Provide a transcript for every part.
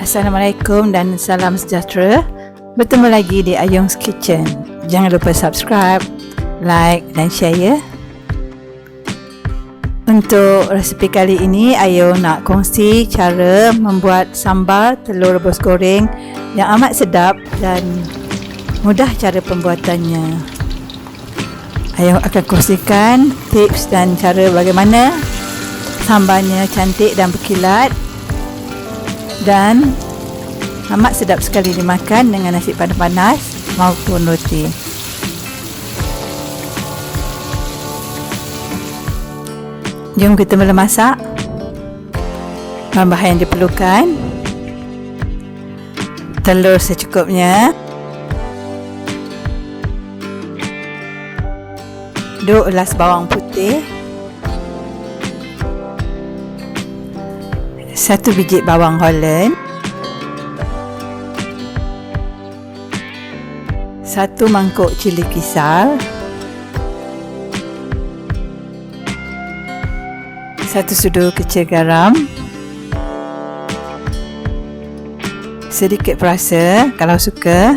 Assalamualaikum dan salam sejahtera. Bertemu lagi di Ayung's Kitchen. Jangan lupa subscribe, like dan share ya. Untuk resipi kali ini, Ayung nak kongsi cara membuat sambal telur rebus goreng yang amat sedap dan mudah cara pembuatannya. Ayung akan kongsikan tips dan cara bagaimana sambalnya cantik dan berkilat dan amat sedap sekali dimakan dengan nasi panas-panas maupun roti. Jom kita mula masak. Bahan-bahan yang diperlukan: telur secukupnya, 2 ulas bawang putih, 1 biji bawang Holland, 1 mangkuk cili kisar, 1 sudu kecil garam, sedikit perasa kalau suka,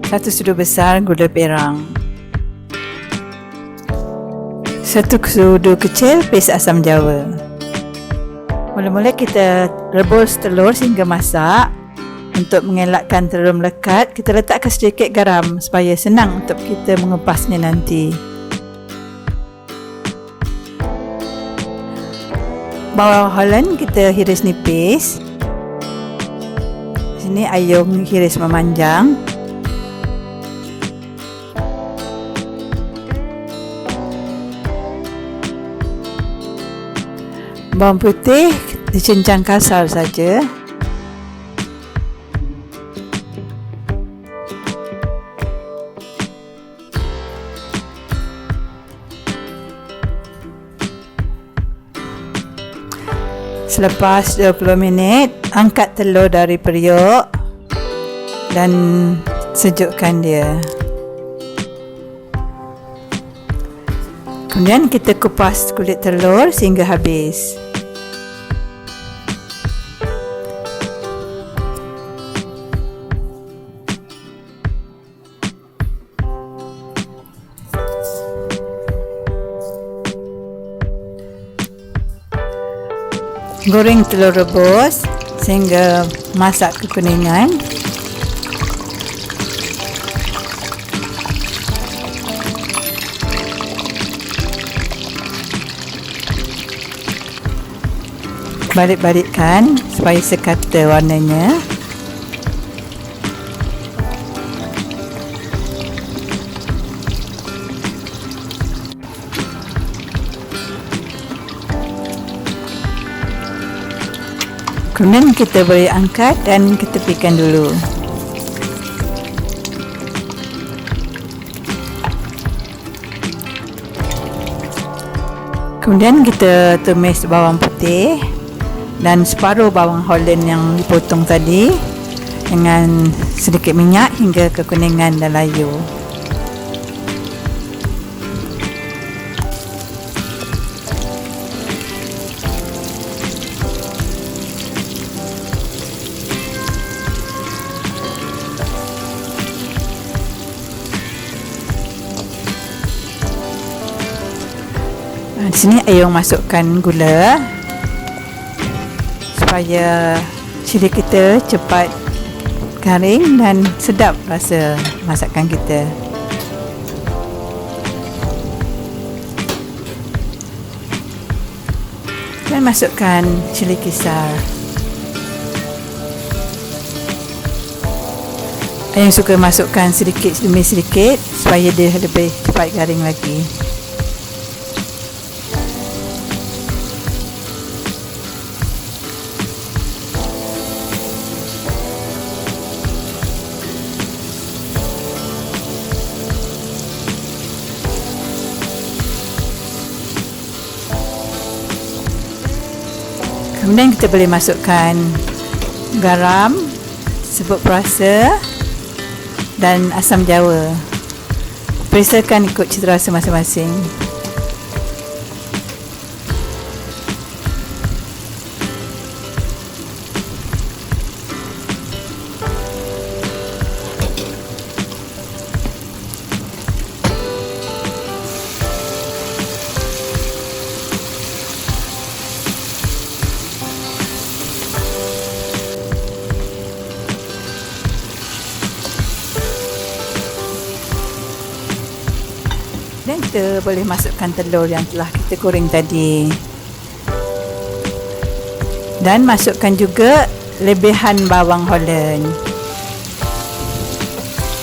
1 sudu besar gula perang, 1 sudu kecil pes asam jawa. Mula-mula kita rebus telur sehingga masak. Untuk mengelakkan telur melekat, kita letakkan sedikit garam supaya senang untuk kita mengupasnya nanti. Bawang Holland kita hiris nipis. Sini Ayung hiris memanjang. Bawang putih dicincang kasar saja. Selepas 20 minit, angkat telur dari periuk dan sejukkan dia. Kemudian kita kupas kulit telur sehingga habis. Goreng telur rebus sehingga masak kekuningan. Balik-balikkan supaya sekata warnanya. Kemudian kita boleh angkat dan ketepikan dulu. Kemudian kita tumis bawang putih dan separuh bawang Holland yang dipotong tadi dengan sedikit minyak hingga kekuningan dan layu. Di sini Ayung masukkan gula supaya cili kita cepat garing dan sedap rasa masakan kita. Dan masukkan cili kisar. Ayung suka masukkan sedikit demi sedikit supaya dia lebih cepat garing lagi. Kemudian kita boleh masukkan garam, serbuk perasa dan asam jawa. Perisakan ikut cita rasa masing-masing. kita boleh masukkan telur yang telah kita goreng tadi. Dan masukkan juga lebihan bawang Holland.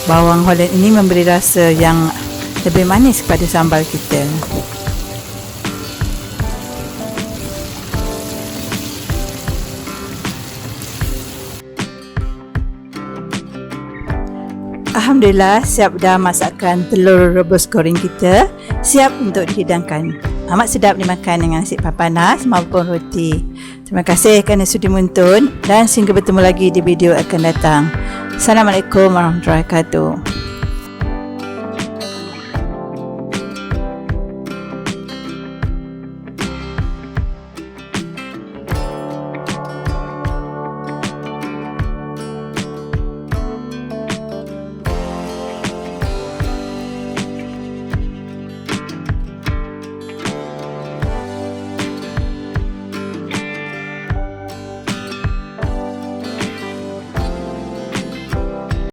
Bawang Holland ini memberi rasa yang lebih manis kepada sambal kita. Alhamdulillah, siap dah masakan telur rebus goreng kita. Siap untuk dihidangkan. Amat sedap dimakan dengan nasi panas maupun roti. Terima kasih kerana sudi menonton dan sehingga bertemu lagi di video akan datang. Assalamualaikum warahmatullahi wabarakatuh.